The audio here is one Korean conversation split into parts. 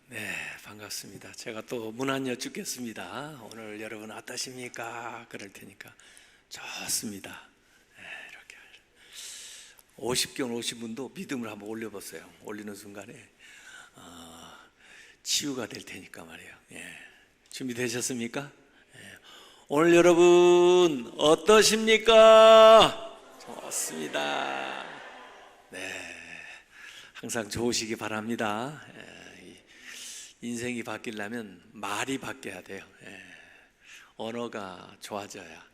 네, 반갑습니다. 제가 또 문 안 여쭙겠습니다. 오늘 여러분 어떠십니까? 그럴 테니까 좋습니다. 네, 이렇게 50견 오신 분도 믿음을 한번 올려보세요. 올리는 순간에 치유가 될 테니까 말이에요. 예, 준비되셨습니까? 예, 오늘 여러분 어떠십니까? 좋습니다. 네, 항상 좋으시기 바랍니다. 인생이 바뀌려면 말이 바뀌어야 돼요. 언어가 좋아져야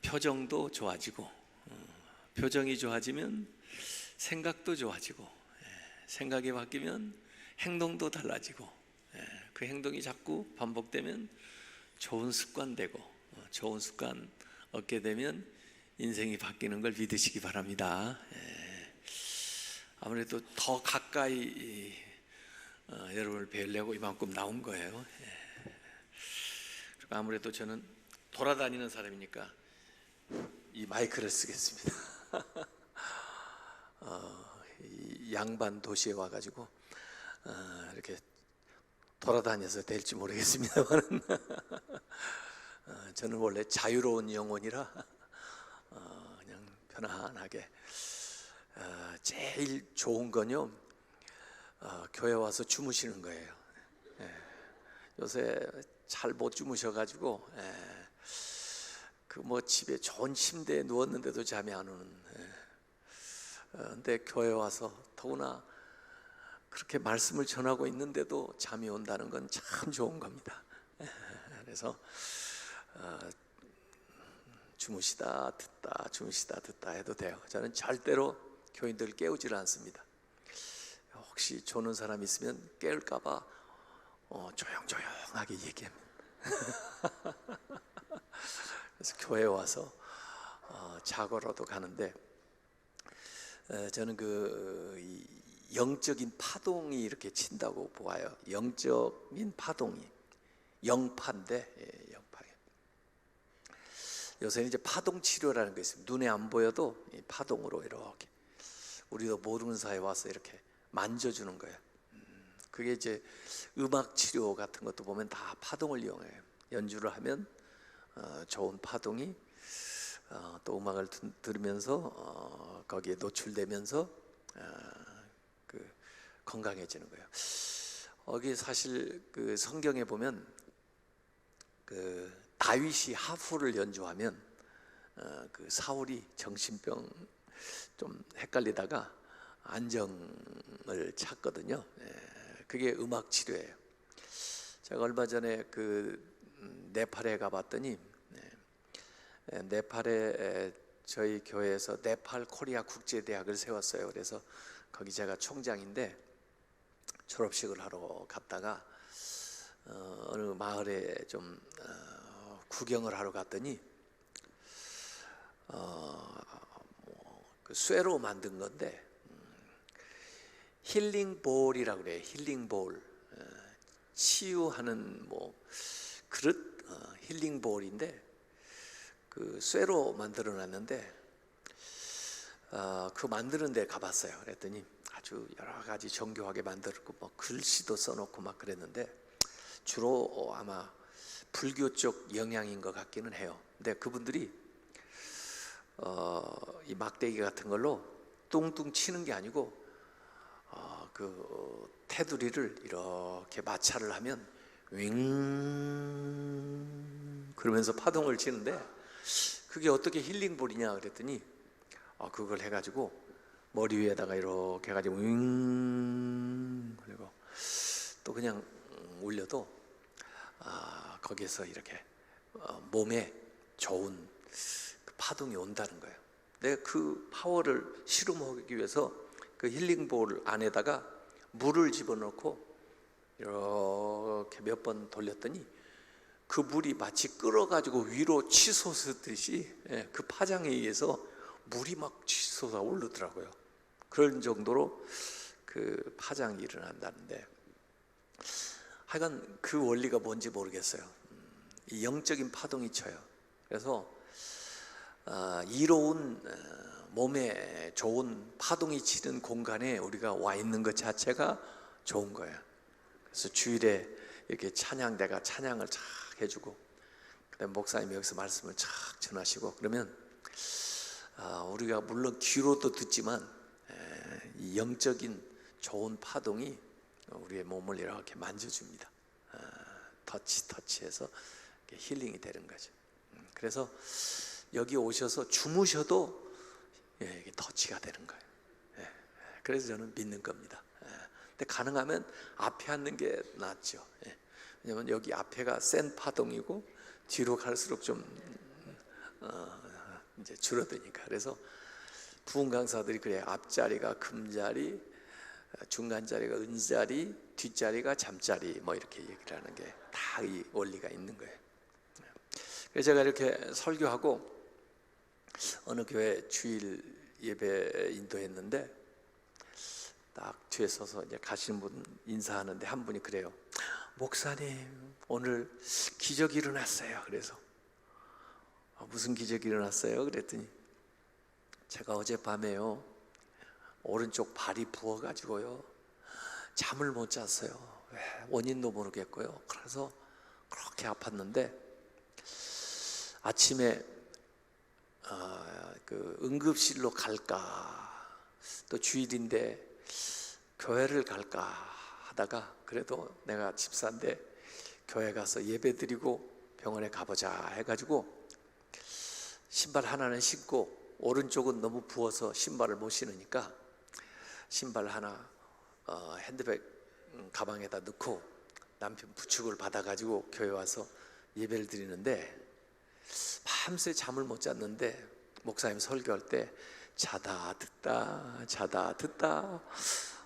표정도 좋아지고, 표정이 좋아지면 생각도 좋아지고, 생각이 바뀌면 행동도 달라지고, 그 행동이 자꾸 반복되면 좋은 습관 되고, 좋은 습관 얻게 되면 인생이 바뀌는 걸 믿으시기 바랍니다. 아무래도 더 가까이 여러분을 뵈려고 이만큼 나온 거예요. 그리고 아무래도 저는 돌아다니는 사람이니까 이 마이크를 쓰겠습니다. 이 양반 도시에 와가지고 이렇게 돌아다녀서 될지 모르겠습니다만 저는 원래 자유로운 영혼이라 그냥 편안하게 제일 좋은 건요, 교회 와서 주무시는 거예요. 요새 잘 못 주무셔가지고 그 뭐 집에 좋은 침대에 누웠는데도 잠이 안 오는. 근데 교회 와서 더구나 그렇게 말씀을 전하고 있는데도 잠이 온다는 건 참 좋은 겁니다. 그래서 주무시다 듣다 주무시다 듣다 해도 돼요. 저는 절대로 교인들 깨우질 않습니다. 혹시 조는 사람 있으면 깨울까봐 조용조용하게 얘기합니다. 그래서 교회에 와서 자고로도 가는데, 저는 이 영적인 파동이 이렇게 친다고 보아요. 영적인 파동이 영파인데, 영파. 요새는 이제 파동 치료라는 게 있습니다. 눈에 안 보여도 이 파동으로 이렇게 우리도 모르는 사이에 와서 이렇게 만져주는 거예요. 그게 이제 음악 치료 같은 것도 보면 다 파동을 이용해요. 연주를 하면 좋은 파동이 또 음악을 들으면서 거기에 노출되면서 그 건강해지는 거예요. 여기 사실 그 성경에 보면 그 다윗이 하프를 연주하면 그 사울이 정신병 좀 헷갈리다가 안정을 찾거든요. 그게 음악 치료예요. 제가 얼마 전에 그 네팔에 가봤더니, 네팔에 저희 교회에서 네팔 코리아 국제대학을 세웠어요. 그래서 거기 제가 총장인데 졸업식을 하러 갔다가 어느 마을에 좀 구경을 하러 갔더니 그 쇠로 만든 건데 힐링볼이라고 그래요. 힐링볼, 치유하는 뭐 그릇, 힐링볼인데 그 쇠로 만들어 놨는데 그 만드는 데 가봤어요. 그랬더니 아주 여러 가지 정교하게 만들었고 뭐 글씨도 써놓고 막 그랬는데 주로 아마 불교 쪽 영향인 것 같기는 해요. 근데 그분들이 이 막대기 같은 걸로 뚱뚱 치는 게 아니고 그 테두리를 이렇게 마찰을 하면 윙 그러면서 파동을 치는데 그게 어떻게 힐링볼이냐 그랬더니 그걸 해가지고 머리 위에다가 이렇게 해가지고 윙 그리고 또 그냥 올려도 거기에서 이렇게 몸에 좋은 그 파동이 온다는 거예요. 내가 그 파워를 실험하기 위해서 그 힐링볼 안에다가 물을 집어넣고 이렇게 몇 번 돌렸더니 그 물이 마치 끓어가지고 위로 치솟듯이 그 파장에 의해서 물이 막 치솟아 오르더라고요. 그런 정도로 그 파장이 일어난다는데, 하여간 그 원리가 뭔지 모르겠어요. 이 영적인 파동이 쳐요. 그래서 이로운 몸에 좋은 파동이 치는 공간에 우리가 와 있는 것 자체가 좋은 거예요. 그래서 주일에 이렇게 찬양대가 찬양을 쫙 해주고, 그다음에 목사님이 여기서 말씀을 쫙 전하시고, 그러면 우리가 물론 귀로도 듣지만 이 영적인 좋은 파동이 우리의 몸을 이렇게 만져줍니다. 터치해서 힐링이 되는 거죠. 그래서 여기 오셔서 주무셔도 이게 터치가 되는 거예요. 그래서 저는 믿는 겁니다. 근데 가능하면 앞에 앉는 게 낫죠. 왜냐하면 여기 앞에가 센 파동이고 뒤로 갈수록 좀 이제 줄어드니까. 그래서 부흥 강사들이 그래요. 앞자리가 금자리, 중간 자리가 은자리, 뒷자리가 잠자리, 뭐 이렇게 얘기를 하는 게 다 이 원리가 있는 거예요. 그래서 제가 이렇게 설교하고 어느 교회 주일 예배 인도했는데 딱 뒤에 서서 이제 가시는 분 인사하는데 한 분이 그래요. 목사님, 오늘 기적이 일어났어요. 그래서 무슨 기적이 일어났어요? 그랬더니 제가 어젯밤에요, 오른쪽 발이 부어가지고요 잠을 못 잤어요. 왜 원인도 모르겠고요. 그래서 그렇게 아팠는데 아침에 그 응급실로 갈까, 또 주일인데 교회를 갈까 하다가 그래도 내가 집사인데 교회 가서 예배 드리고 병원에 가보자 해가지고 신발 하나는 신고, 오른쪽은 너무 부어서 신발을 못 신으니까 신발 하나 핸드백 가방에다 넣고 남편 부축을 받아가지고 교회 와서 예배를 드리는데 밤새 잠을 못 잤는데 목사님 설교할 때 자다 듣다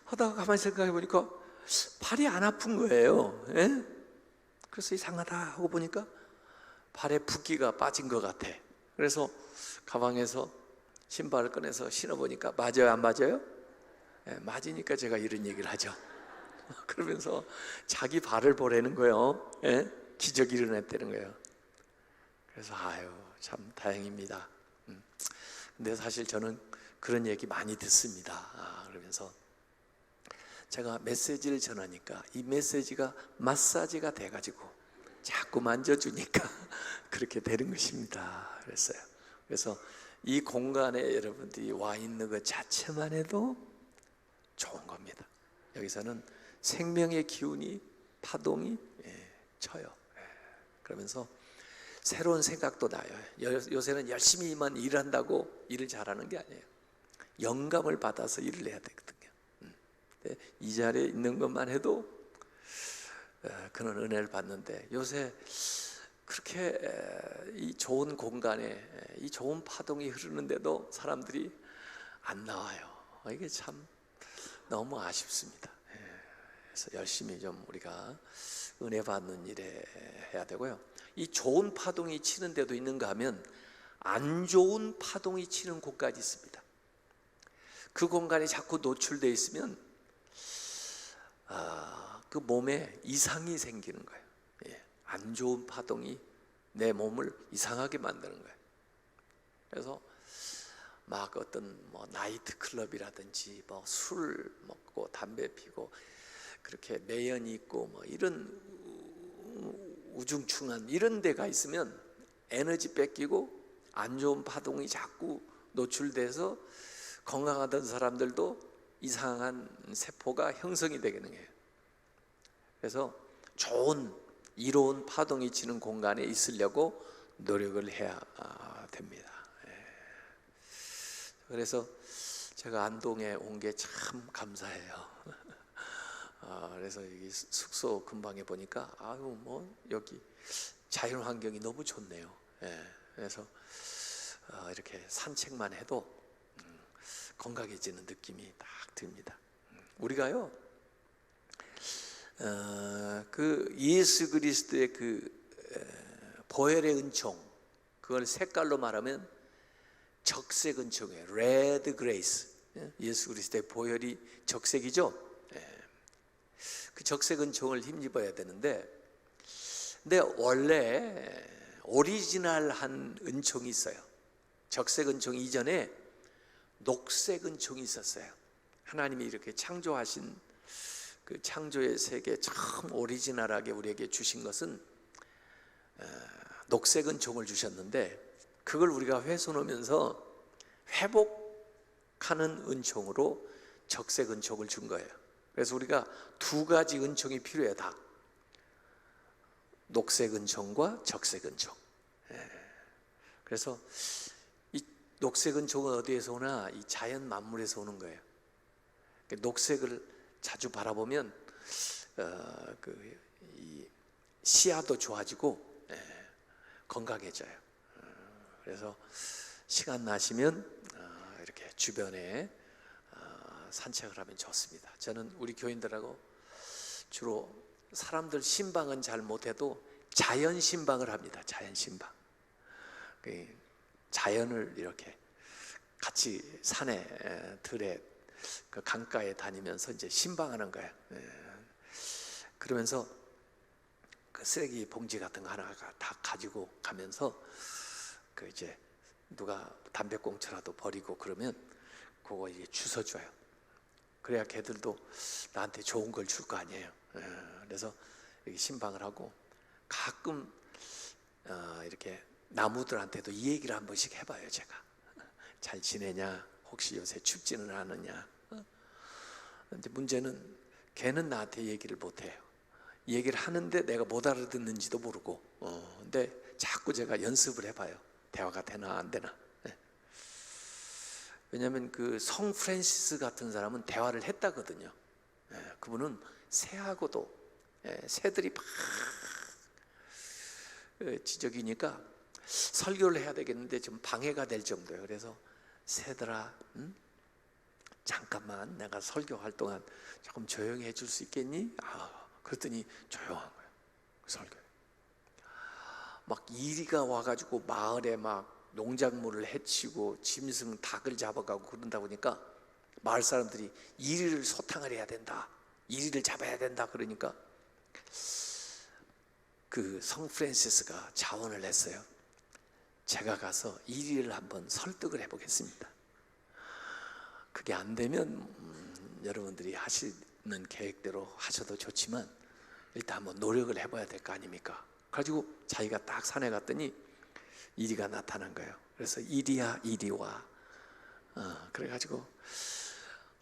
하다가 가만히 생각해 보니까 발이 안 아픈 거예요. 그래서 이상하다 하고 보니까 발에 붓기가 빠진 것 같아. 그래서 가방에서 신발을 꺼내서 신어보니까 맞아요, 안 맞아요? 맞으니까 제가 이런 얘기를 하죠. 그러면서 자기 발을 보라는 거예요. 기적이 일어났다는 거예요. 그래서 참 다행입니다. 근데 사실 저는 그런 얘기 많이 듣습니다. 그러면서 제가 메시지를 전하니까 이 메시지가 마사지가 돼가지고 자꾸 만져주니까 그렇게 되는 것입니다. 그래서 이 공간에 여러분들이 와 있는 것 자체만 해도 좋은 겁니다. 여기서는 생명의 기운이, 파동이 쳐요. 그러면서 새로운 생각도 나요. 요새는 열심히만 일한다고 일을 잘하는 게 아니에요. 영감을 받아서 일을 해야 되거든요. 이 자리에 있는 것만 해도 그런 은혜를 받는데, 요새 그렇게 이 좋은 공간에 이 좋은 파동이 흐르는데도 사람들이 안 나와요. 이게 참 너무 아쉽습니다. 그래서 열심히 좀 우리가 은혜 받는 일에 해야 되고요. 이 좋은 파동이 치는 데도 있는가 하면 안 좋은 파동이 치는 곳까지 있습니다. 그 공간이 자꾸 노출되어 있으면 그 몸에 이상이 생기는 거예요. 안 좋은 파동이 내 몸을 이상하게 만드는 거예요. 그래서 막 어떤 나이트 클럽이라든지 술 먹고 담배 피고 그렇게 매연이 있고 이런 우중충한 이런 데가 있으면 에너지 뺏기고 안 좋은 파동이 자꾸 노출돼서 건강하던 사람들도 이상한 세포가 형성이 되는 거예요. 그래서 좋은 이로운 파동이 치는 공간에 있으려고 노력을 해야 됩니다. 그래서 제가 안동에 온 게 참 감사해요. 그래서 여기 숙소 근방에 보니까 여기 자연 환경이 너무 좋네요. 그래서 이렇게 산책만 해도 건강해지는 느낌이 딱 듭니다. 우리가요, 그 예수 그리스도의 그 보혈의 은총, 그걸 색깔로 말하면 적색 은총이에요. 레드 그레이스. 예수 그리스도의 보혈이 적색이죠. 그 적색 은총을 힘입어야 되는데, 근데 원래 오리지널한 은총이 있어요. 적색 은총 이전에 녹색 은총이 있었어요. 하나님이 이렇게 창조하신 그 창조의 세계 처음 오리지널하게 우리에게 주신 것은 녹색 은총을 주셨는데, 그걸 우리가 훼손하면서 회복하는 은총으로 적색 은총을 준 거예요. 그래서 우리가 두 가지 은총이 필요해. 다 녹색 은총과 적색 은총. 그래서 이 녹색 은총은 어디에서 오나? 이 자연 만물에서 오는 거예요. 녹색을 자주 바라보면 이 시야도 좋아지고 건강해져요. 그래서 시간 나시면 이렇게 주변에 산책을 하면 좋습니다. 저는 우리 교인들하고 주로 사람들 신방은 잘 못해도 자연 신방을 합니다. 자연 신방. 자연을 이렇게 같이 산에 들에 그 강가에 다니면서 이제 신방하는 거예요. 그러면서 그 쓰레기 봉지 같은 거 하나가 다 가지고 가면서 그 이제 누가 담배꽁초라도 버리고 그러면 그거 이제 주워줘요. 그래야 걔들도 나한테 좋은 걸 줄 거 아니에요. 그래서 이렇게 신방을 하고 가끔 이렇게 나무들한테도 이 얘기를 한 번씩 해봐요. 제가 잘 지내냐, 혹시 요새 춥지는 않느냐. 근데 문제는 걔는 나한테 얘기를 못해요. 얘기를 하는데 내가 못 알아듣는지도 모르고. 근데 자꾸 제가 연습을 해봐요. 대화가 되나 안 되나. 왜냐하면 그 성 프란시스 같은 사람은 대화를 했다거든요. 그분은 새하고도 새들이 막 지적이니까 설교를 해야 되겠는데 좀 방해가 될 정도예요. 그래서 새들아, 잠깐만 내가 설교할 동안 조금 조용히 해줄 수 있겠니? 그랬더니 조용한 거예요. 설교. 막 이리가 와가지고 마을에 막 농작물을 해치고 짐승 닭을 잡아가고 그런다 보니까 마을 사람들이 이리를 소탕을 해야 된다, 이리를 잡아야 된다. 그러니까 그 성 프란시스가 자원을 했어요. 제가 가서 이리를 한번 설득을 해보겠습니다. 그게 안 되면 여러분들이 하시는 계획대로 하셔도 좋지만 일단 한번 노력을 해봐야 될 거 아닙니까? 가지고 자기가 딱 산에 갔더니 이리가 나타난 거예요. 그래서 이리야 이리 와. 그래가지고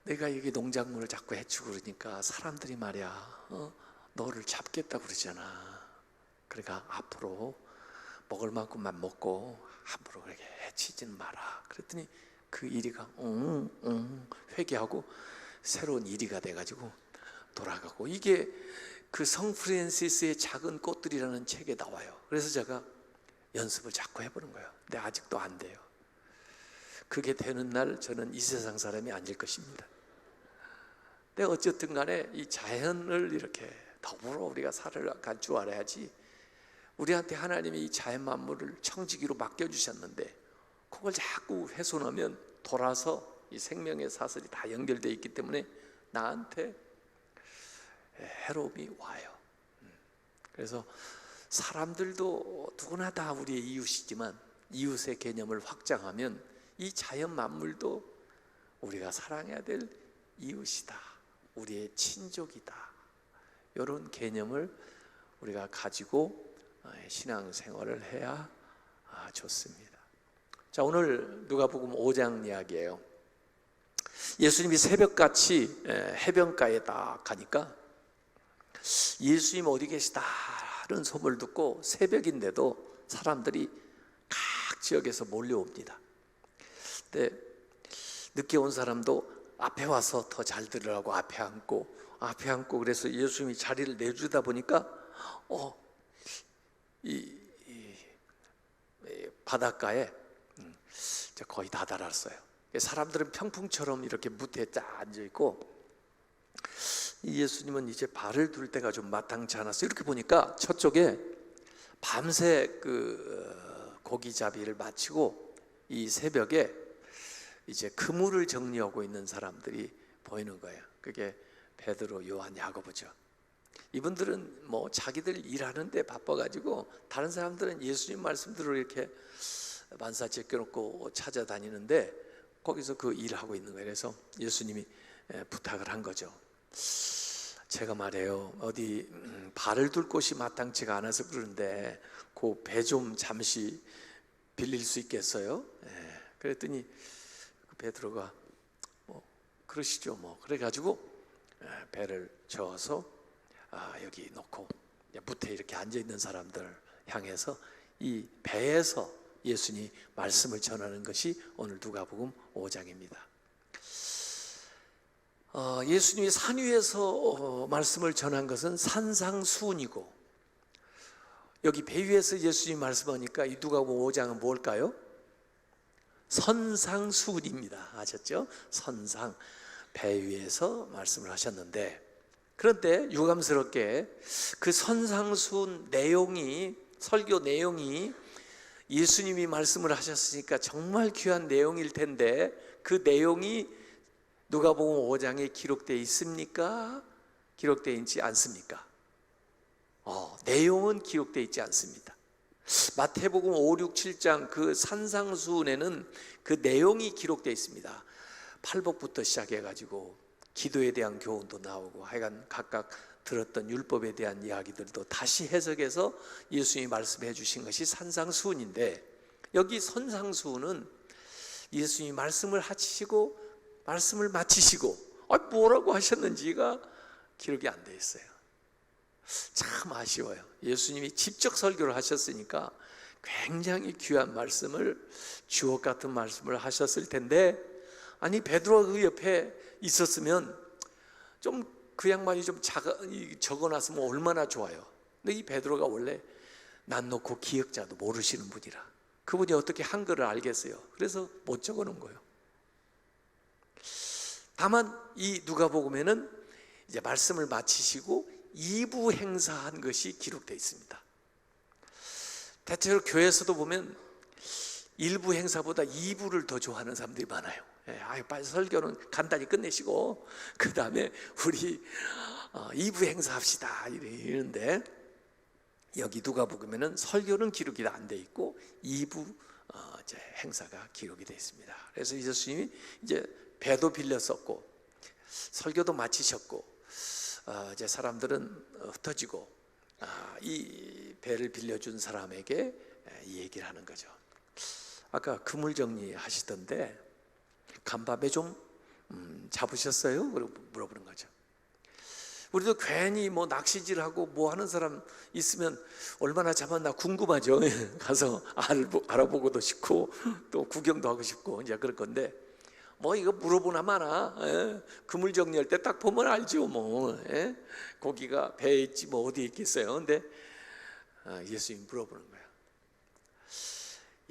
내가 여기 농작물을 자꾸 해치고 그러니까 사람들이 말이야 너를 잡겠다고 그러잖아. 그러니까 앞으로 먹을 만큼만 먹고 함부로 그렇게 해치지는 마라. 그랬더니 그 이리가 회개하고 새로운 이리가 돼가지고 돌아가고. 이게 그 성 프란시스의 작은 꽃들이라는 책에 나와요. 그래서 제가 연습을 자꾸 해보는 거예요. 근데 아직도 안 돼요. 그게 되는 날 저는 이 세상 사람이 아닐 것입니다. 근데 어쨌든 간에 이 자연을 이렇게 더불어 우리가 살아갈 줄 알아야지. 우리한테 하나님이 이 자연 만물을 청지기로 맡겨주셨는데 그걸 자꾸 훼손하면 돌아서 이 생명의 사슬이 다 연결되어 있기 때문에 나한테 해로움이 와요. 그래서 사람들도 누구나 다 우리의 이웃이지만 이웃의 개념을 확장하면 이 자연 만물도 우리가 사랑해야 될 이웃이다, 우리의 친족이다, 이런 개념을 우리가 가지고 신앙생활을 해야 좋습니다. 자, 오늘 누가복음 5장 이야기예요. 예수님이 새벽같이 해변가에 딱 가니까 예수님 어디 계시다는 소문을 듣고 새벽인데도 사람들이 각 지역에서 몰려옵니다. 근데 늦게 온 사람도 앞에 와서 더 잘 들으라고 앞에 앉고 그래서 예수님이 자리를 내주다 보니까 이 바닷가에 거의 다 달았어요. 사람들은 평풍처럼 이렇게 무태에 딱 앉아있고 예수님은 이제 발을 둘 때가 좀 마땅치 않았어요. 이렇게 보니까 저쪽에 밤새 그 고기잡이를 마치고 이 새벽에 이제 그물을 정리하고 있는 사람들이 보이는 거예요. 그게 베드로, 요한, 야고보죠. 이분들은 뭐 자기들 일하는데 바빠가지고 다른 사람들은 예수님 말씀대로 이렇게 만사 제껴놓고 찾아다니는데 거기서 그 일을 하고 있는 거예요. 그래서 예수님이 부탁을 한 거죠. 제가 말해요, 어디 발을 둘 곳이 마땅치가 않아서 그러는데 그 배 좀 잠시 빌릴 수 있겠어요? 그랬더니 그 베드로가 뭐 그러시죠 뭐. 그래가지고 배를 저어서 여기 놓고 무태에 이렇게 앉아있는 사람들 향해서 이 배에서 예수님이 말씀을 전하는 것이 오늘 누가복음 5장입니다. 예수님이 산 위에서 말씀을 전한 것은 산상수훈이고, 여기 배 위에서 예수님이 말씀하니까 이 누가복음 5장은 뭘까요? 선상수훈입니다. 아셨죠? 선상, 배 위에서 말씀을 하셨는데, 그런데 유감스럽게 그 선상수훈 내용이, 설교 내용이 예수님이 말씀을 하셨으니까 정말 귀한 내용일 텐데 그 내용이 누가복음 5장에 기록되어 있습니까? 기록되어 있지 않습니까? 내용은 기록되어 있지 않습니다. 마태복음 5, 6, 7장 그 산상수훈에는 그 내용이 기록되어 있습니다. 팔복부터 시작해가지고 기도에 대한 교훈도 나오고, 하여간 각각 들었던 율법에 대한 이야기들도 다시 해석해서 예수님이 말씀해 주신 것이 산상수훈인데, 여기 선상수훈은 예수님이 말씀을 하시고 말씀을 마치시고 뭐라고 하셨는지가 기록이 안 돼 있어요. 참 아쉬워요. 예수님이 직접 설교를 하셨으니까 굉장히 귀한 말씀을, 주옥 같은 말씀을 하셨을 텐데, 아니 베드로가 그 옆에 있었으면 좀 그 양반이 좀 적어놨으면 얼마나 좋아요. 근데 이 베드로가 원래 난 놓고 기억자도 모르시는 분이라, 그분이 어떻게 한글을 알겠어요. 그래서 못 적어놓은 거예요. 다만 이 누가복음에는 이제 말씀을 마치시고 2부 행사한 것이 기록되어 있습니다. 대체로 교회에서도 보면 1부 행사보다 2부를 더 좋아하는 사람들이 많아요. 빨리 설교는 간단히 끝내시고 그 다음에 우리 2부 행사합시다 이러는데, 여기 누가복음에는 설교는 기록이 안 돼 있고 2부 이제 행사가 기록이 되어 있습니다. 그래서 예수님이 이제 배도 빌렸었고 설교도 마치셨고, 이제 사람들은 흩어지고 이 배를 빌려준 사람에게 이 얘기를 하는 거죠. 아까 그물 정리하시던데 간밤에 좀 잡으셨어요? 물어보는 거죠. 우리도 괜히 뭐 낚시질하고 뭐 하는 사람 있으면 얼마나 잡았나 궁금하죠. 가서 알아보고도 싶고 또 구경도 하고 싶고 이제 그럴 건데, 뭐 이거 물어보나 마나, 그물 정리할 때 딱 보면 알죠. 뭐 고기가 배에 있지 뭐 어디에 있겠어요. 근데 예수님 물어보는 거예요.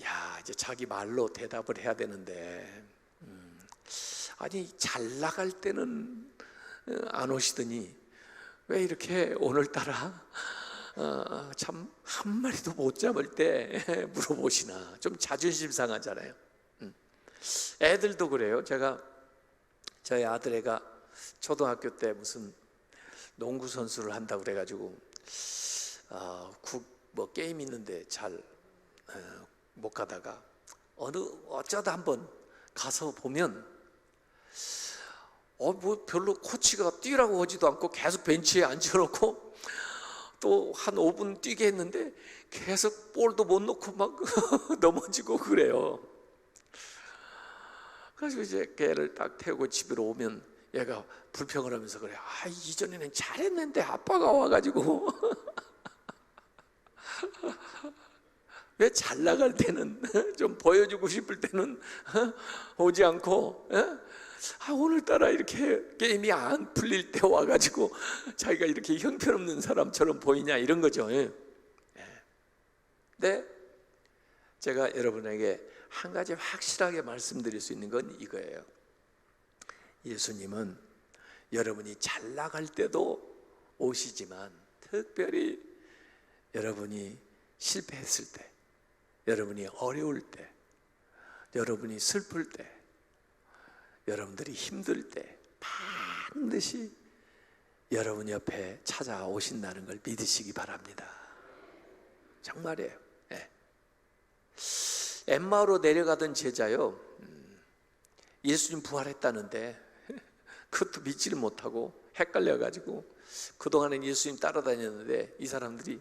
야, 이제 자기 말로 대답을 해야 되는데 아니 잘 나갈 때는 안 오시더니 왜 이렇게 오늘따라 참 한 마리도 못 잡을 때 물어보시나. 좀 자존심 상하잖아요. 애들도 그래요. 저희 아들애가 초등학교 때 무슨 농구 선수를 한다고 그래가지고 뭐 게임 있는데 잘 못 가다가 어쩌다 한번 가서 보면 뭐 별로 코치가 뛰라고 하지도 않고 계속 벤치에 앉혀놓고 또 한 5분 뛰게 했는데 계속 볼도 못 놓고 막 넘어지고 그래요. 그래서 이제 걔를 딱 태우고 집으로 오면 얘가 불평을 하면서 그래. 이전에는 잘했는데 아빠가 와가지고 왜 잘 나갈 때는 좀 보여주고 싶을 때는 오지 않고 오늘따라 이렇게 게임이 안 풀릴 때 와가지고 자기가 이렇게 형편없는 사람처럼 보이냐 이런 거죠. 근데 제가 여러분에게 한 가지 확실하게 말씀드릴 수 있는 건 이거예요. 예수님은 여러분이 잘 나갈 때도 오시지만 특별히 여러분이 실패했을 때, 여러분이 어려울 때, 여러분이 슬플 때, 여러분들이 힘들 때 반드시 여러분 옆에 찾아오신다는 걸 믿으시기 바랍니다. 정말이에요. 엠마오로 내려가던 제자요, 예수님 부활했다는데 그것도 믿지를 못하고 헷갈려가지고 그동안은 예수님 따라다녔는데 이 사람들이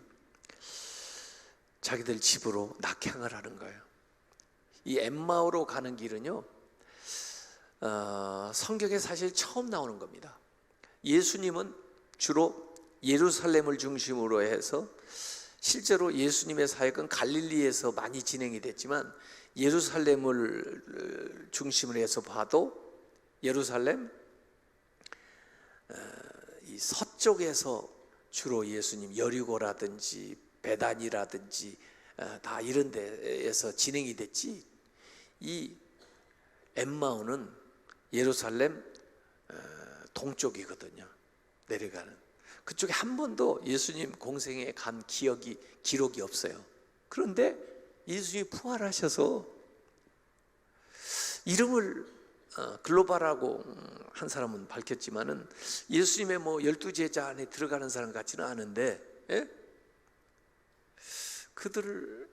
자기들 집으로 낙향을 하는 거예요. 이 엠마오로 가는 길은요, 성경에 사실 처음 나오는 겁니다. 예수님은 주로 예루살렘을 중심으로 해서 실제로 예수님의 사역은 갈릴리에서 많이 진행이 됐지만 예루살렘을 중심으로 해서 봐도 예루살렘 이 서쪽에서 주로 예수님 여리고라든지 베단이라든지 다 이런 데에서 진행이 됐지, 이 엠마오는 예루살렘 동쪽이거든요. 내려가는 그쪽에 한 번도 예수님 공생에 간 기록이 없어요. 그런데 예수님이 부활하셔서 이름을 글로바라고 한 사람은 밝혔지만은 예수님의 뭐 12제자 안에 들어가는 사람 같지는 않은데, 예? 그들을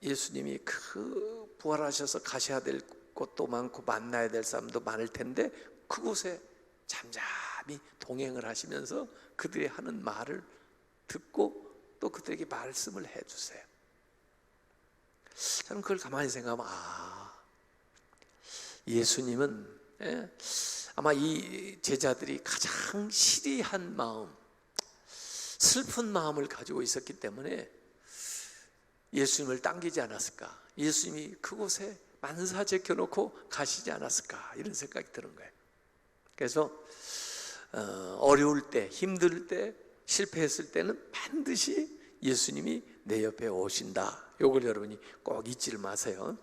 예수님이 그 부활하셔서 가셔야 될 곳도 많고 만나야 될 사람도 많을 텐데 그곳에 잠잠히 동행을 하시면서 그들이 하는 말을 듣고 또 그들에게 말씀을 해주세요. 저는 그걸 가만히 생각하면 예수님은 아마 이 제자들이 가장 시리한 마음, 슬픈 마음을 가지고 있었기 때문에 예수님을 당기지 않았을까, 예수님이 그곳에 만사 제껴놓고 가시지 않았을까, 이런 생각이 드는 거예요. 그래서 어려울 때, 힘들 때, 실패했을 때는 반드시 예수님이 내 옆에 오신다. 이걸 여러분이 꼭 잊지를 마세요.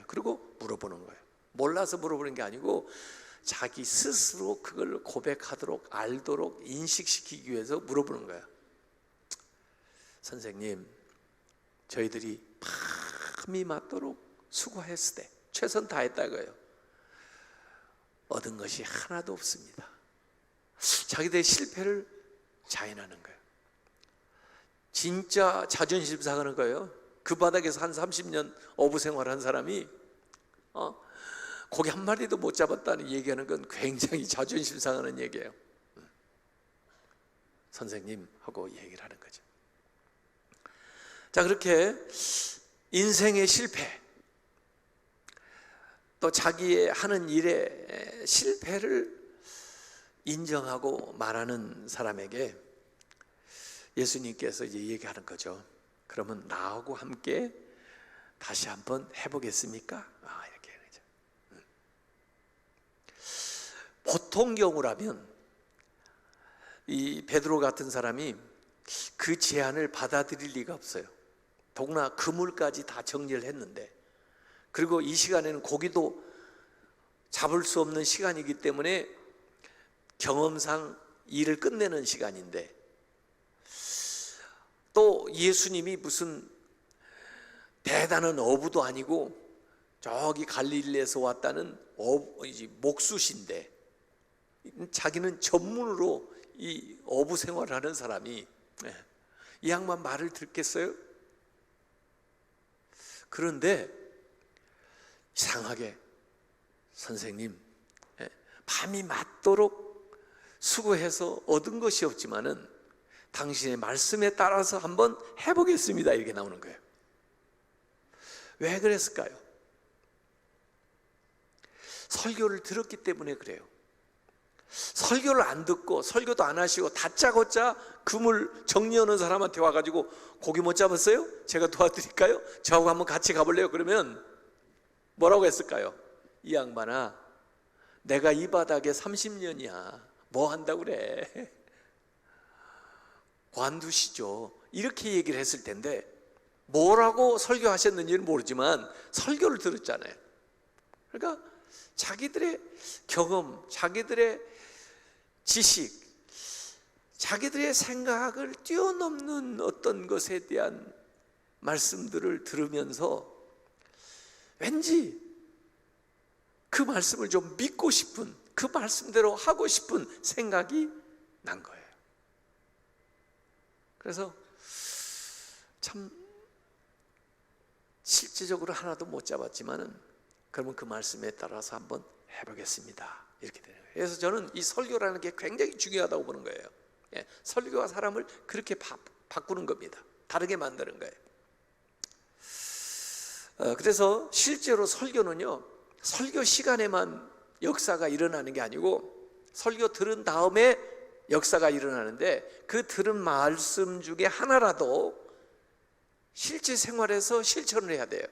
그리고 물어보는 거예요. 몰라서 물어보는 게 아니고 자기 스스로 그걸 고백하도록, 알도록 인식시키기 위해서 물어보는 거예요. 선생님, 저희들이 밤이 맞도록 수고했을 때 최선 다했다고요. 얻은 것이 하나도 없습니다. 자기들의 실패를 자인하는 거예요. 진짜 자존심 상하는 거예요. 그 바닥에서 한 30년 어부 생활한 사람이 고기 한 마리도 못 잡았다는 얘기하는 건 굉장히 자존심 상하는 얘기예요. 선생님 하고 얘기를 하는 거죠. 자, 그렇게 인생의 실패, 또 자기의 하는 일의 실패를 인정하고 말하는 사람에게 예수님께서 이제 얘기하는 거죠. 그러면 나하고 함께 다시 한번 해보겠습니까? 이렇게 하는 거죠. 보통 경우라면 이 베드로 같은 사람이 그 제안을 받아들일 리가 없어요. 더구나 그물까지 다 정리를 했는데, 그리고 이 시간에는 고기도 잡을 수 없는 시간이기 때문에 경험상 일을 끝내는 시간인데, 또 예수님이 무슨 대단한 어부도 아니고 저기 갈릴리에서 왔다는 목수신데, 자기는 전문으로 이 어부 생활을 하는 사람이 이 양반 말을 듣겠어요? 그런데 이상하게, 선생님, 밤이 맞도록 수고해서 얻은 것이 없지만은 당신의 말씀에 따라서 한번 해보겠습니다, 이렇게 나오는 거예요. 왜 그랬을까요? 설교를 들었기 때문에 그래요. 설교를 안 듣고 설교도 안 하시고 다짜고짜 그물 정리하는 사람한테 와가지고 고기 못 잡았어요? 제가 도와드릴까요? 저하고 한번 같이 가볼래요? 그러면 뭐라고 했을까요? 이 양반아, 내가 이 바닥에 30년이야 뭐 한다고 그래, 관두시죠, 이렇게 얘기를 했을 텐데, 뭐라고 설교하셨는지는 모르지만 설교를 들었잖아요. 그러니까 자기들의 경험, 자기들의 지식, 자기들의 생각을 뛰어넘는 어떤 것에 대한 말씀들을 들으면서 왠지 그 말씀을 좀 믿고 싶은, 그 말씀대로 하고 싶은 생각이 난 거예요. 그래서 참 실제적으로 하나도 못 잡았지만은 그러면 그 말씀에 따라서 한번 해보겠습니다, 이렇게 되는 거예요. 그래서 저는 이 설교라는 게 굉장히 중요하다고 보는 거예요. 예, 설교가 사람을 그렇게 바꾸는 겁니다. 다르게 만드는 거예요. 그래서 실제로 설교는요, 설교 시간에만 역사가 일어나는 게 아니고 설교 들은 다음에 역사가 일어나는데, 그 들은 말씀 중에 하나라도 실제 생활에서 실천을 해야 돼요.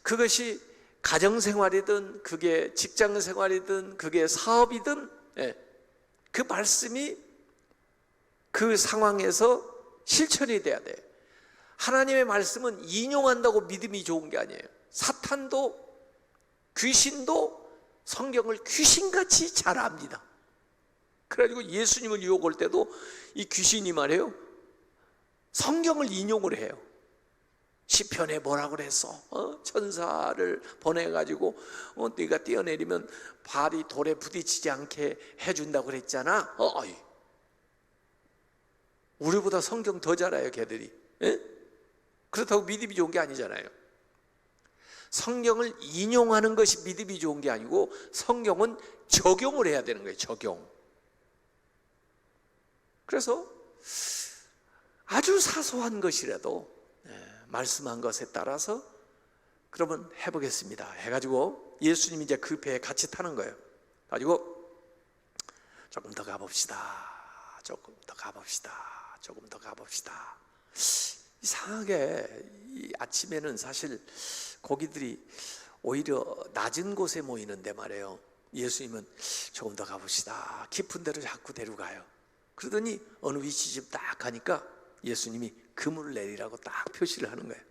그것이 가정생활이든 그게 직장생활이든 그게 사업이든, 그 말씀이 그 상황에서 실천이 돼야 돼요. 하나님의 말씀은 인용한다고 믿음이 좋은 게 아니에요. 사탄도 귀신도 성경을 귀신같이 잘 압니다. 그래가지고 예수님을 유혹할 때도 이 귀신이 말해요, 성경을 인용을 해요. 시편에 뭐라고 그랬어? 천사를 보내가지고 네가 뛰어내리면 발이 돌에 부딪히지 않게 해준다고 그랬잖아. 우리보다 성경 더 잘 알아요, 걔들이. 그렇다고 믿음이 좋은 게 아니잖아요. 성경을 인용하는 것이 믿음이 좋은 게 아니고 성경은 적용을 해야 되는 거예요. 적용. 그래서 아주 사소한 것이라도 말씀한 것에 따라서 그러면 해보겠습니다 해가지고 예수님이 이제 그 배에 같이 타는 거예요. 가지고 조금 더 가봅시다, 조금 더 가봅시다, 조금 더 가봅시다. 이상하게 이 아침에는 사실 고기들이 오히려 낮은 곳에 모이는데 말이에요, 예수님은 조금 더 가봅시다, 깊은 데로 자꾸 데려가요. 그러더니 어느 위치집 딱 가니까 예수님이 그물을 내리라고 딱 표시를 하는 거예요.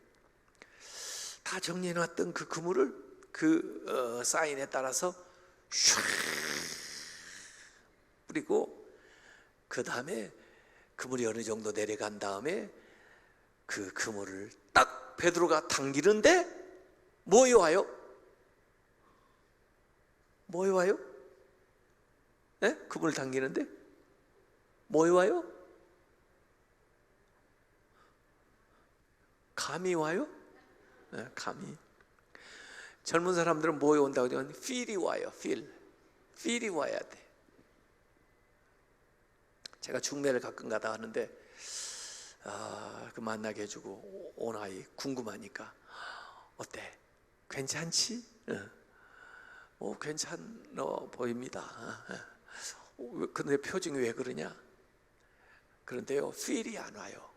다 정리해놨던 그 그물을 그 사인에 따라서 슉 뿌리고, 그 다음에 그물이 어느 정도 내려간 다음에 그 그물을 딱 베드로가 당기는데 뭐에 와요? 뭐에 와요? 네? 그물을 당기는데 뭐에 와요? 감이 와요? 네, 감이. 젊은 사람들은 뭐에 온다고 하면 필이 와요. 필이 와야 돼. 제가 중매를 가끔 가다 하는데 그 만나게 해주고 온 아이 궁금하니까 어때? 괜찮지? 괜찮어 보입니다. 근데 표정이 왜 그러냐? 그런데요, 필이 안 와요.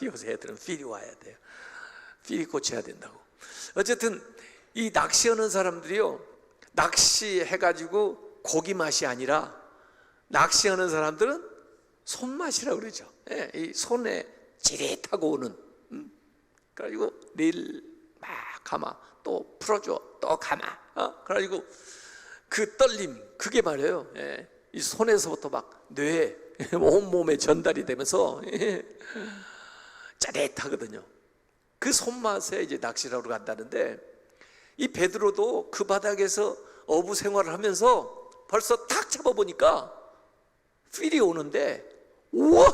요새 애들은 필이 와야 돼요. 필이 고쳐야 된다고. 어쨌든 이 낚시하는 사람들이요, 낚시해가지고 고기 맛이 아니라 낚시하는 사람들은 손맛이라고 그러죠. 이 손에 찌릿하고 오는. 그래가지고 릴 막 감아, 또 풀어줘, 또 감아. 그래가지고 그 떨림, 그게 말이에요. 이 손에서부터 막 뇌에 온몸에 전달이 되면서 짜릿하거든요. 그 손맛에 이제 낚시를 하러 간다는데, 이 베드로도 그 바닥에서 어부 생활을 하면서 벌써 탁 잡아보니까 필이 오는데, 우와!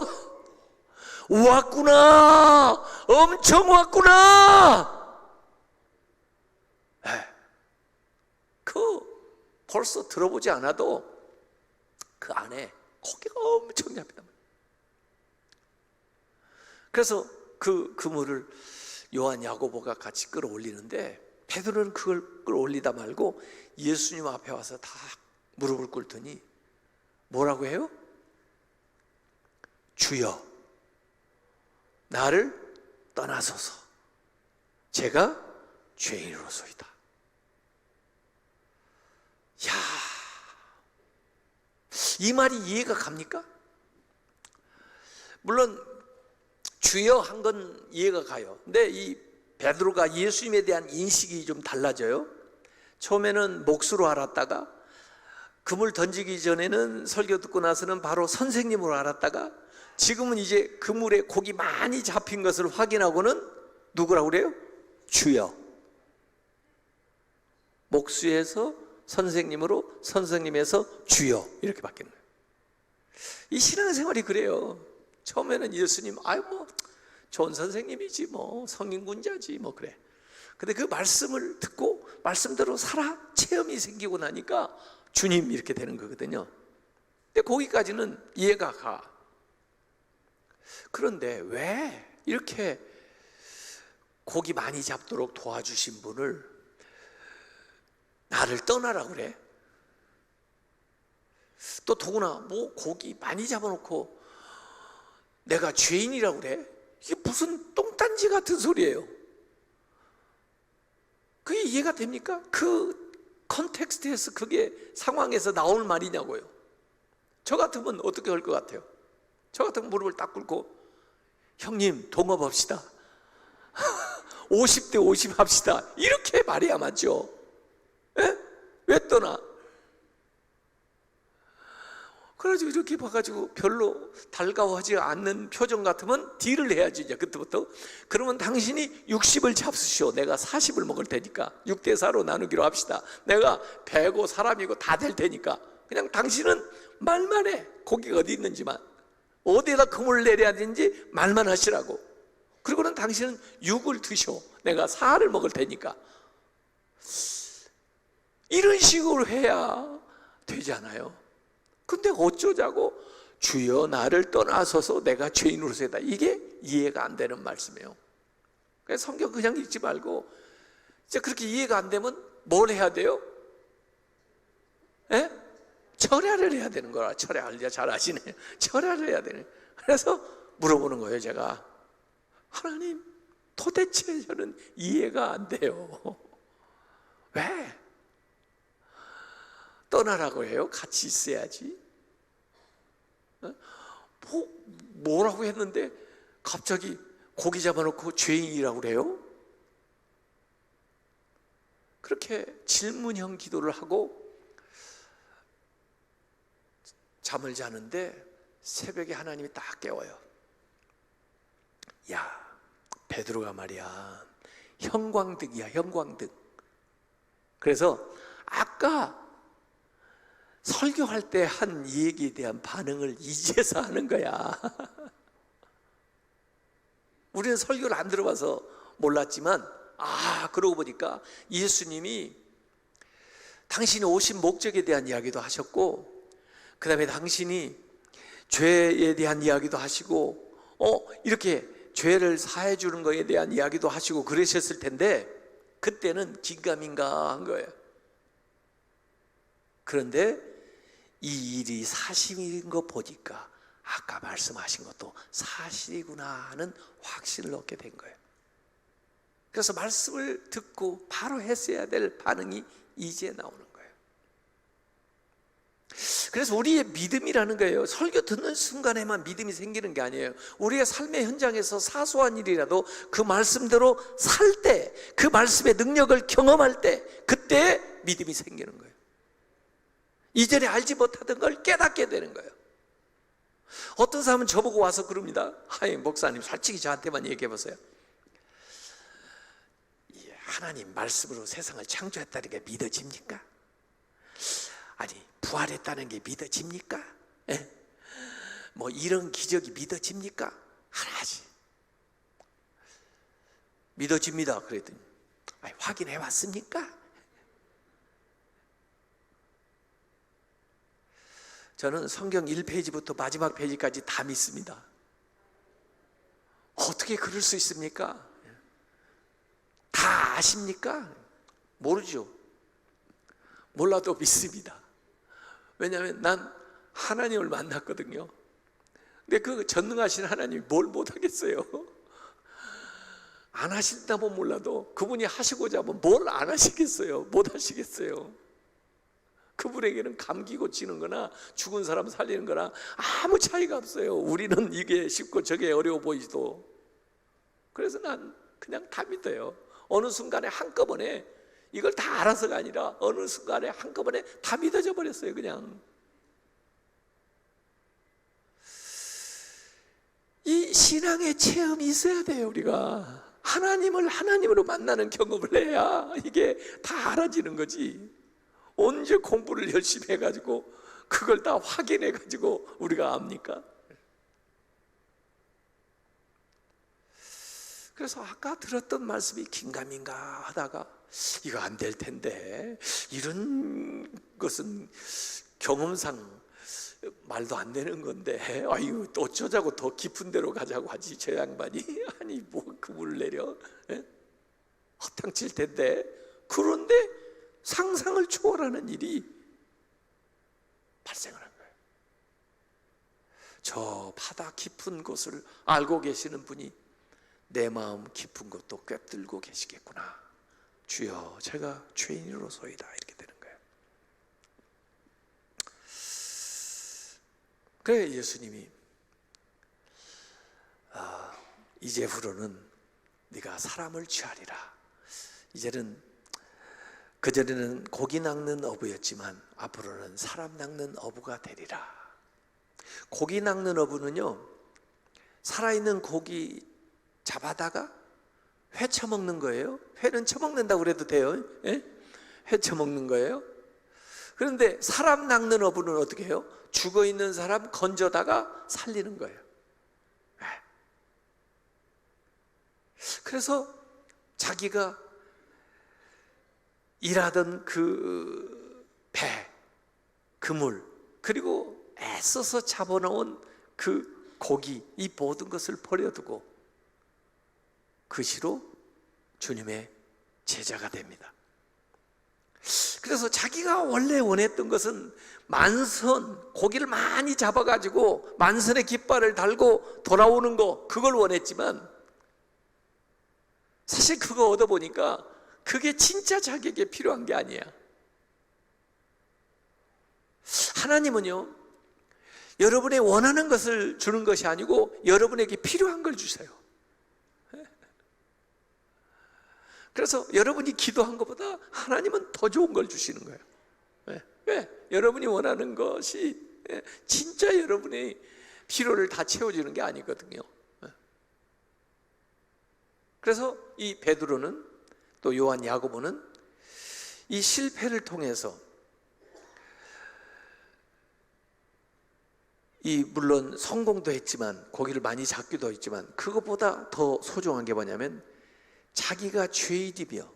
왔구나! 엄청 왔구나! 벌써 들어보지 않아도 그 안에 고기가 엄청 잡히단 말이에요. 그래서 그 그물을 요한, 야고보가 같이 끌어올리는데 베드로는 그걸 끌어올리다 말고 예수님 앞에 와서 다 무릎을 꿇더니 뭐라고 해요? 주여, 나를 떠나소서, 제가 죄인으로소이다. 야, 이 말이 이해가 갑니까? 물론 주여 한 건 이해가 가요. 근데 이 베드로가 예수님에 대한 인식이 좀 달라져요. 처음에는 몫으로 알았다가, 그물 던지기 전에는 설교 듣고 나서는 바로 선생님으로 알았다가, 지금은 이제 그물에 고기 많이 잡힌 것을 확인하고는 누구라고 그래요? 주여. 목수에서 선생님으로, 선생님에서 주여, 이렇게 바뀌는 거예요. 이 신앙생활이 그래요. 처음에는 예수님, 좋은 선생님이지, 성인군자지, 그래. 근데 그 말씀을 듣고 말씀대로 살아 체험이 생기고 나니까 주님 이렇게 되는 거거든요. 근데 거기까지는 이해가 가. 그런데 왜 이렇게 고기 많이 잡도록 도와주신 분을 나를 떠나라고 그래? 또 더구나 뭐 고기 많이 잡아놓고 내가 죄인이라고 그래? 이게 무슨 똥단지 같은 소리예요. 그게 이해가 됩니까? 그 컨텍스트에서 그게 상황에서 나올 말이냐고요. 저 같으면 어떻게 할 것 같아요? 저 같으면 무릎을 딱 꿇고 형님 동업합시다. 50대 50 합시다. 이렇게 말해야 맞죠? 에? 왜 떠나? 그래가지고 이렇게 봐가지고 별로 달가워하지 않는 표정 같으면 딜을 해야지 이제 그때부터. 그러면 당신이 60을 잡수시오. 내가 40을 먹을 테니까 6대 4로 나누기로 합시다. 내가 배고 사람이고 다 될 테니까 그냥 당신은 말만 해. 고기가 어디 있는지만 어디에다 금을 내려야 되는지 말만 하시라고. 그리고는 당신은 6을 드셔. 내가 4를 먹을 테니까. 이런 식으로 해야 되잖아요. 근데 어쩌자고 주여 나를 떠나서서 내가 죄인으로 세다. 이게 이해가 안 되는 말씀이에요. 그래서 성경 그냥 읽지 말고 이제 그렇게 이해가 안 되면 뭘 해야 돼요? 에? 철야를 해야 되는 거라. 철야를 잘 아시네. 철야를 해야 되네. 그래서 물어보는 거예요. 제가 하나님 도대체 저는 이해가 안 돼요. 왜? 떠나라고 해요? 같이 있어야지. 뭐라고 했는데 갑자기 고기 잡아놓고 죄인이라고 그래요? 그렇게 질문형 기도를 하고 잠을 자는데 새벽에 하나님이 딱 깨워요. 야, 베드로가 말이야 형광등이야, 형광등. 그래서 아까 설교할 때 한 얘기에 대한 반응을 이제서 하는 거야. 우리는 설교를 안 들어봐서 몰랐지만 그러고 보니까 예수님이 당신이 오신 목적에 대한 이야기도 하셨고, 그 다음에 당신이 죄에 대한 이야기도 하시고, 이렇게 죄를 사해 주는 것에 대한 이야기도 하시고 그러셨을 텐데 그때는 긴가민가 한 거예요. 그런데 이 일이 사실인 거 보니까 아까 말씀하신 것도 사실이구나 하는 확신을 얻게 된 거예요. 그래서 말씀을 듣고 바로 했어야 될 반응이 이제 나오는 거예요. 그래서 우리의 믿음이라는 거예요. 설교 듣는 순간에만 믿음이 생기는 게 아니에요. 우리의 삶의 현장에서 사소한 일이라도 그 말씀대로 살 때, 그 말씀의 능력을 경험할 때, 그때 믿음이 생기는 거예요. 이전에 알지 못하던 걸 깨닫게 되는 거예요. 어떤 사람은 저보고 와서 그럽니다. 목사님 솔직히 저한테만 얘기해 보세요. 하나님 말씀으로 세상을 창조했다는 게 믿어집니까? 아니 부활했다는 게 믿어집니까? 뭐 이런 기적이 믿어집니까? 하나지 믿어집니다. 그랬더니 확인해 왔습니까? 저는 성경 1페이지부터 마지막 페이지까지 다 믿습니다. 어떻게 그럴 수 있습니까? 다 아십니까? 모르죠. 몰라도 믿습니다. 왜냐하면 난 하나님을 만났거든요. 근데 그 전능하신 하나님이 뭘 못하겠어요? 안 하신다면 몰라도 그분이 하시고자 하면 뭘 안 하시겠어요? 못 하시겠어요? 그분에게는 감기 고치는 거나 죽은 사람 살리는 거나 아무 차이가 없어요. 우리는 이게 쉽고 저게 어려워 보이지도. 그래서 난 그냥 다 믿어요. 어느 순간에 한꺼번에 이걸 다 알아서가 아니라 어느 순간에 한꺼번에 다 믿어져 버렸어요. 그냥 이 신앙의 체험이 있어야 돼요. 우리가 하나님을 하나님으로 만나는 경험을 해야 이게 다 알아지는 거지. 언제 공부를 열심히 해가지고 그걸 다 확인해가지고 우리가 압니까? 그래서 아까 들었던 말씀이 긴가민가 하다가 이거 안 될 텐데, 이런 것은 경험상 말도 안 되는 건데, 아유 또 어쩌자고 더 깊은 데로 가자고 하지 저 양반이. 아니 뭐 그물을 내려, 허탕칠 텐데. 그런데 상상을 초월하는 일이 발생을 한 거예요. 저 바다 깊은 곳을 알고 계시는 분이 내 마음 깊은 곳도 꿰뚫고 계시겠구나. 주여 제가 죄인으로소이다, 이렇게 되는 거예요. 그래 예수님이 이제후로는 네가 사람을 취하리라. 이제는, 그전에는 고기 낚는 어부였지만 앞으로는 사람 낚는 어부가 되리라. 고기 낚는 어부는요, 살아있는 고기 잡아다가 회 처먹는 거예요. 회는 처먹는다고 그래도 돼요. 회 처먹는 거예요. 그런데 사람 낚는 어부는 어떻게 해요? 죽어있는 사람 건져다가 살리는 거예요. 그래서 자기가 일하던 그 배, 그물, 그리고 애써서 잡아놓은 그 고기, 이 모든 것을 버려두고 그 시로 주님의 제자가 됩니다. 그래서 자기가 원래 원했던 것은 만선, 고기를 많이 잡아가지고 만선의 깃발을 달고 돌아오는 거, 그걸 원했지만 사실 그거 얻어보니까 그게 진짜 자기에게 필요한 게 아니야. 하나님은요, 여러분의 원하는 것을 주는 것이 아니고 여러분에게 필요한 걸 주세요. 그래서 여러분이 기도한 것보다 하나님은 더 좋은 걸 주시는 거예요. 왜? 여러분이 원하는 것이 진짜 여러분의 필요를 다 채워주는 게 아니거든요. 그래서 이 베드로는, 또 요한, 야고보는 이 실패를 통해서 물론 성공도 했지만, 고기를 많이 잡기도 했지만, 그것보다 더 소중한 게 뭐냐면 자기가 죄인이며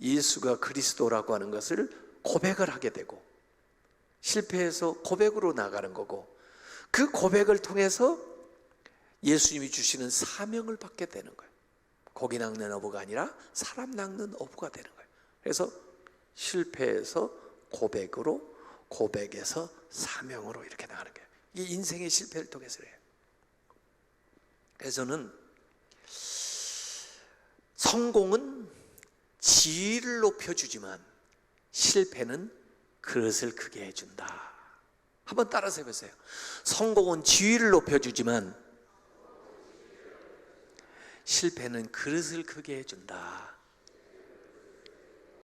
예수가 그리스도라고 하는 것을 고백을 하게 되고, 실패해서 고백으로 나가는 거고, 그 고백을 통해서 예수님이 주시는 사명을 받게 되는 거예요. 고기 낚는 어부가 아니라 사람 낚는 어부가 되는 거예요. 그래서 실패해서 고백으로, 고백에서 사명으로 이렇게 나가는 거예요. 이 인생의 실패를 통해서 그래요. 그래서 저는 성공은 지위를 높여주지만 실패는 그릇을 크게 해준다. 한번 따라서 해보세요. 성공은 지위를 높여주지만 실패는 그릇을 크게 해준다.